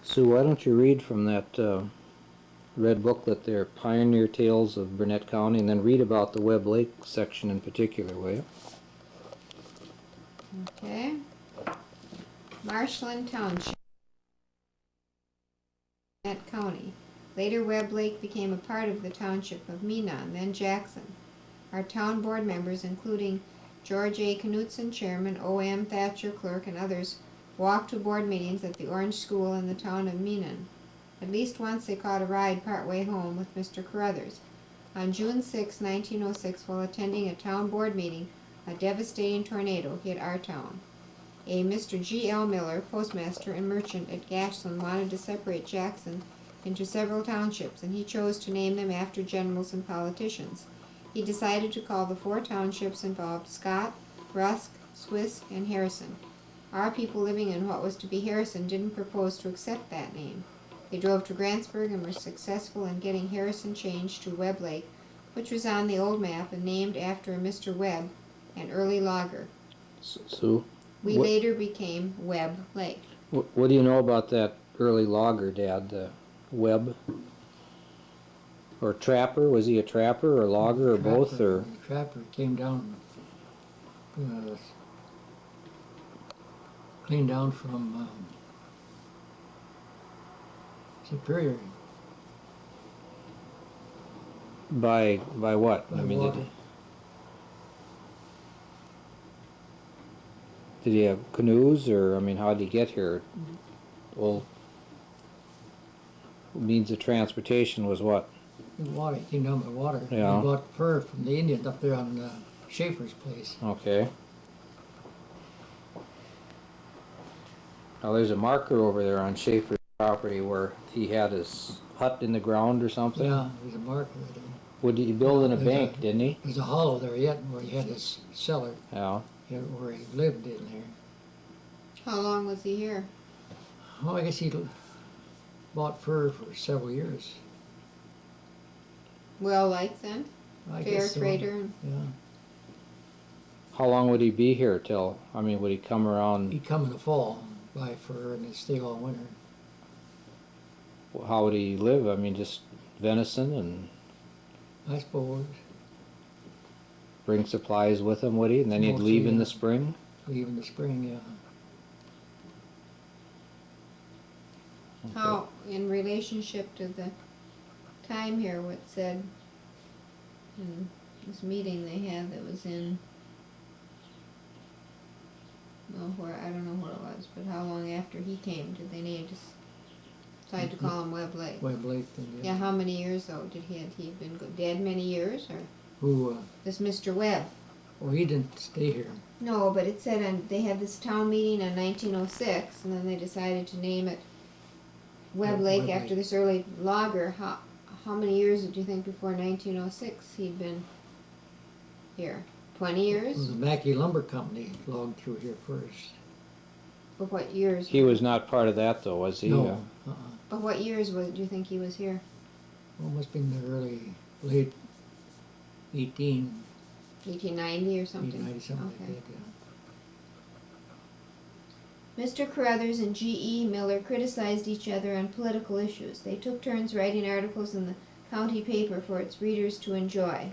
Sue, why don't you read from that red booklet there, Pioneer Tales of Burnett County, and then read about the Webb Lake section in particular, will you? Okay. Marshland Township, Burnett County. Later, Webb Lake became a part of the township of Menon, then Jackson. Our town board members, including George A. Knutson, chairman, O.M. Thatcher, clerk, and others, walked to board meetings at the Orange School in the town of Menon. At least once they caught a ride partway home with Mr. Carruthers. On June 6, 1906, while attending a town board meeting, a devastating tornado hit our town. A Mr. G. L. Miller, postmaster and merchant at Gashland, wanted to separate Jackson into several townships, and he chose to name them after generals and politicians. He decided to call the 4 townships involved Scott, Rusk, Swiss, and Harrison. Our people living in what was to be Harrison didn't propose to accept that name. They drove to Grantsburg and were successful in getting Harrison changed to Webb Lake, which was on the old map and named after a Mr. Webb, an early logger. Sue? We later became Webb Lake. What do you know about that early logger, Dad? Webb? Or trapper? Was he a trapper or logger or both? Or Trapper came down, clean down from Superior. by what? By I mean, water. did he have canoes, or I mean, how did he get here? Well, means of transportation was what? Water, he came down by water. Yeah. He bought fur from the Indians up there on Schaefer's place. Okay. Now there's a marker over there on Schaefer's property where he had his hut in the ground or something. Yeah, there's a marker there. What did he build in a There's bank, didn't he? There's a hollow there yet where he had his cellar, Yeah. where he lived in there. How long was he here? Oh, I guess he bought fur for several years. Well liked then? I Fair guess so. trader? Yeah. How long would he be here till? I mean, would he come around? He'd come in the fall, buy fur, and he'd stay all winter. How would he live? I mean, just venison and I suppose. bring supplies with him, would he? And then he'd Mostly, leave in the yeah. spring? Leave in the spring, yeah. Okay. How, in relationship to the time here, what said in this meeting they had that was in, well, where, I don't know what it was, but how long after he came did they decide to call him Webb Lake? Webb Lake, then, Yeah, how many years though? Had he been dead many years, or Who, this Mr. Webb? well, he didn't stay here. No, but it said they had this town meeting in 1906, and then they decided to name it Webb Lake Webb after Lake. this early logger. How many years do you think before 1906 he'd been here? 20 It years? was the Mackey Lumber Company logged through here first. But what years? He was not part of that, though, was he? No, But what years do you think he was here? well, must have been the late 1890 or something? 1890, something Okay. like that, yeah. Mr. Carruthers and G.E. Miller criticized each other on political issues. They took turns writing articles in the county paper for its readers to enjoy.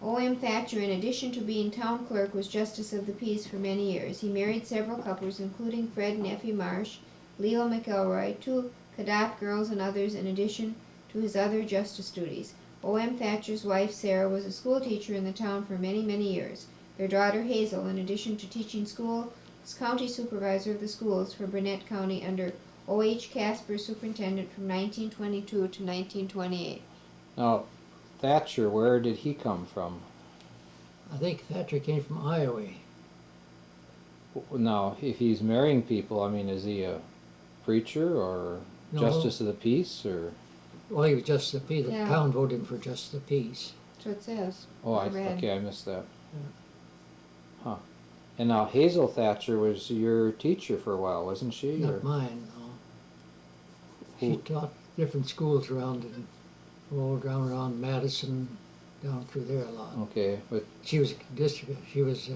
O.M. Thatcher, in addition to being town clerk, was justice of the peace for many years. He married several couples, including Fred and Effie Marsh, Leo McElroy, 2 Cadet girls, and others, in addition to his other justice duties. O.M. Thatcher's wife, Sarah, was a school teacher in the town for many, many years. Their daughter, Hazel, in addition to teaching school, was county supervisor of the schools for Burnett County under O.H. Casper, superintendent from 1922 to 1928. Now, Thatcher, where did he come from? I think Thatcher came from Iowa. Now, if he's marrying people, I mean, is he a preacher or No. justice of the peace, or? Well, he was Justice of the Peace. Yeah. The town voted him for Justice of the Peace. That's what it says. Oh, read. okay, I missed that. Yeah. Huh. And now Hazel Thatcher was your teacher for a while, wasn't she? Not or? mine, no. She Who- taught different schools around around Madison, down through there a lot. Okay, but She was district. She was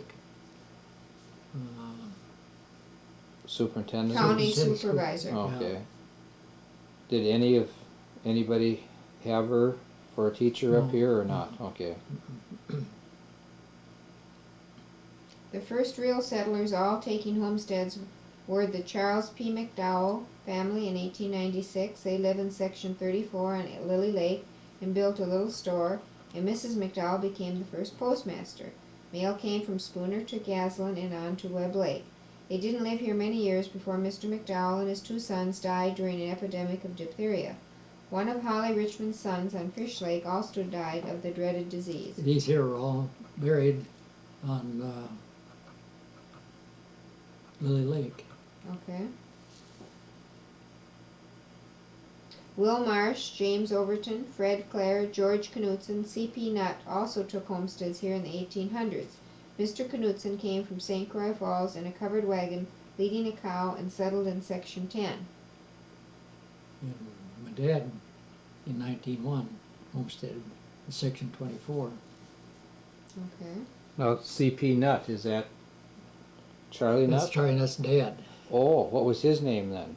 Superintendent? County Superintendent. supervisor. Okay. Did anybody have her for a teacher up No. here or not? Okay. The first real settlers all taking homesteads were the Charles P. McDowell family in 1896. They live in section 34 on Lily Lake and built a little store, and Mrs. McDowell became the first postmaster. Mail came from Spooner to Gaslin and on to Webb Lake. They didn't live here many years before Mr. McDowell and his two sons died during an epidemic of diphtheria. One of Holly Richmond's sons on Fish Lake also died of the dreaded disease. These here were all buried on Lily Lake. Okay. Will Marsh, James Overton, Fred Clare, George Knutson, C.P. Nutt also took homesteads here in the 1800s. Mr. Knutson came from St. Croix Falls in a covered wagon, leading a cow, and settled in Section 10. And my dad, in 1901, homesteaded in Section 24. Okay. Now, C.P. Nutt, is that Charlie That's Nutt? Charlie Nutt's dad. Oh, what was his name then?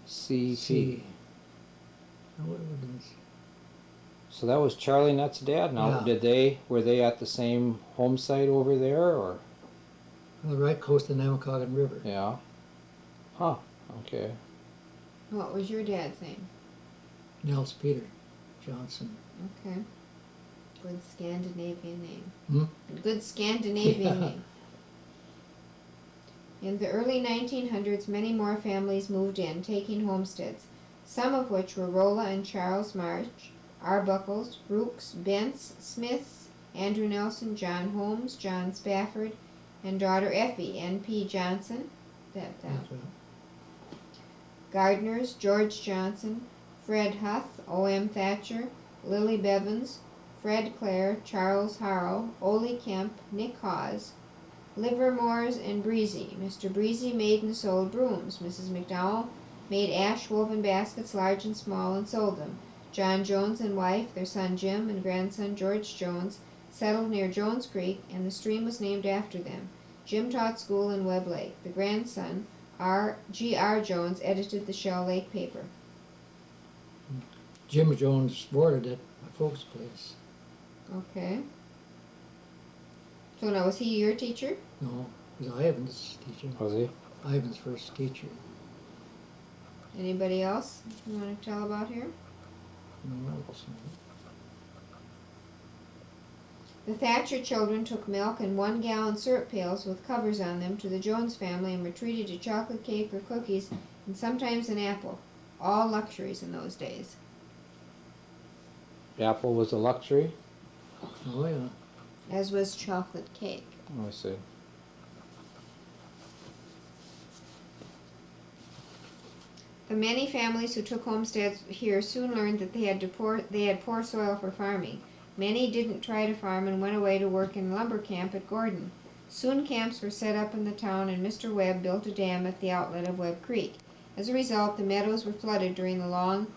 C.P. C. What was this? So that was Charlie Nutt's dad. Now, Yeah. were they at the same home site over there, or? Well, right close to the Namakagon River. Yeah. Huh. Okay. What was your dad's name? Nels Peter Johnson. Okay. Good Scandinavian name. Hmm? Good Scandinavian Yeah. name. In the early 1900s, many more families moved in, taking homesteads, some of which were Rolla and Charles March, Arbuckles, Rooks, Bents, Smiths, Andrew Nelson, John Holmes, John Spafford, and daughter Effie, N.P. Johnson, That's right. Gardners, George Johnson, Fred Huth, O.M. Thatcher, Lily Bevins, Fred Clare, Charles Harrow, Ole Kemp, Nick Hawes, Livermores, and Breezy. Mr. Breezy made and sold brooms. Mrs. McDowell made ash woven baskets large and small and sold them. John Jones and wife, their son Jim, and grandson George Jones settled near Jones Creek, and the stream was named after them. Jim taught school in Webb Lake. The grandson, G.R. Jones, edited the Shell Lake paper. Jim Jones boarded at my folks' place. Okay. So now, was he your teacher? No, it was Ivan's teacher. Was he? Ivan's first teacher. Anybody else you want to tell about here? No, that wasn't The Thatcher children took milk in 1-gallon syrup pails with covers on them to the Jones family and were treated to chocolate cake or cookies and sometimes an apple. All luxuries in those days. Apple was a luxury? Oh, yeah. As was chocolate cake. Let me see. The many families who took homesteads here soon learned that they had poor soil for farming. Many didn't try to farm and went away to work in lumber camp at Gordon. Soon camps were set up in the town, and Mr. Webb built a dam at the outlet of Webb Creek. As a result, the meadows were flooded during the long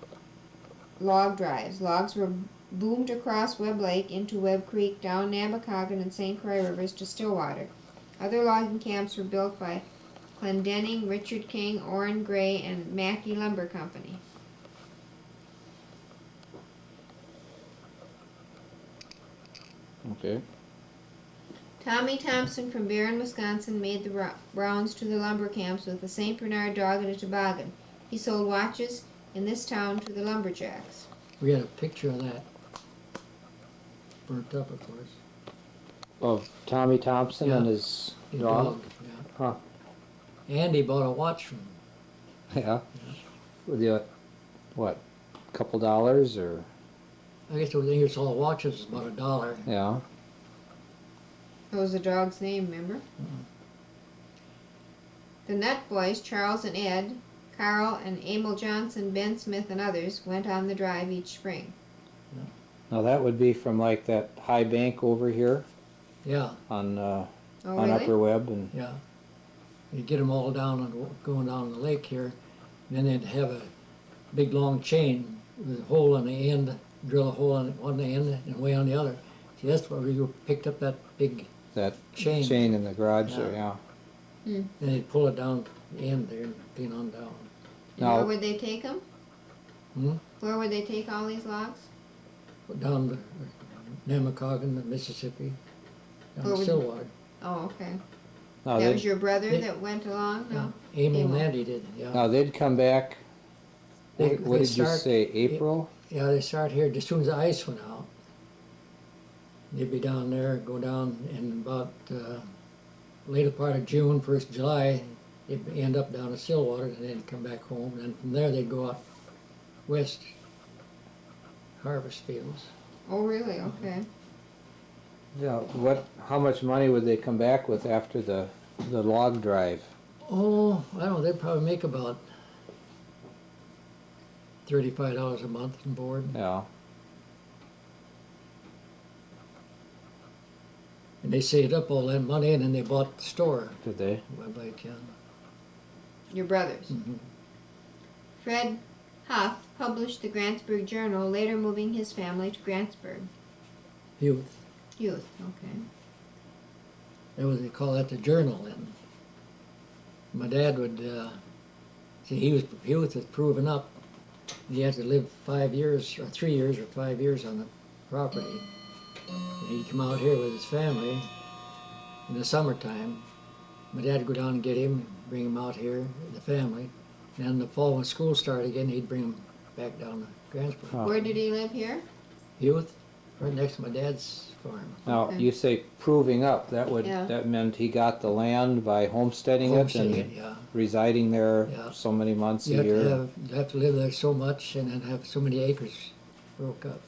log drives. Logs were boomed across Webb Lake into Webb Creek, down Naboccoggin and St. Croix rivers to Stillwater. Other logging camps were built by Clendenning, Richard King, Orrin Gray, and Mackey Lumber Company. Okay. Tommy Thompson from Barron, Wisconsin made the rounds to the lumber camps with a St. Bernard dog and a toboggan. He sold watches in this town to the lumberjacks. We had a picture of that. Burnt up, of course. Of Tommy Thompson and Yeah. his His dog? yeah. Huh. And he bought a watch from him. Yeah. With the, what, couple dollars or? I guess the Ingersoll watch was about $1. Yeah. That was the dog's name, remember? The Nutt boys, Charles and Ed, Carl and Emil Johnson, Ben Smith, and others, went on the drive each spring. Now that would be from like that high bank over here Yeah, on Oh, on really? Upper Webb and yeah. You get them all down and going down the lake here. And then they'd have a big long chain with a hole in the end, drill a hole on one end and way on the other. See, that's where you picked up that big that chain. chain in the garage there, Yeah. yeah. And they'd pull it down the end there and clean on down. And Now- where would they take them? Hmm? Where would they take all these logs? Down the Namacoggin, the Mississippi, down Where to would- Stillwater. Oh, okay. Now That they'd, was your brother they- that went along? No? Emil Emil. and Andy did, yeah. now they'd come back, They- what they did you start- say, April? Yeah, they start here as soon as the ice went out. They'd be down there, go down, and about later part of June, 1st July, they'd end up down at Stillwater, and then come back home. And from there, they'd go out west, harvest fields. Oh, really? Okay. Yeah, how much money would they come back with after the log drive? Oh, I don't know, they'd probably make about $35 a month in board. Yeah, And they saved up all that money, and then they bought the store, did they? Webb Lake, yeah. Your brothers. Mhm. Fred Huff published the Grantsburg Journal, later moving his family to Grantsburg. Youth. Youth, okay. That was, they call that the journal then. My dad would, see, he was proven up. He had to live 5 years, or 3 years, or 5 years on the property. And he'd come out here with his family in the summertime. My dad would go down and get him, bring him out here, the family. And in the fall, when school started again, he'd bring him back down to Grantsburg. Oh. Where did he live here? Youth, right next to my dad's farm. Now, Okay. you say proving up, Yeah. that meant he got the land by homesteading it Homesteading and it, yeah. residing there Yeah. so many months You a have year? to have to live there so much and then have so many acres broke up.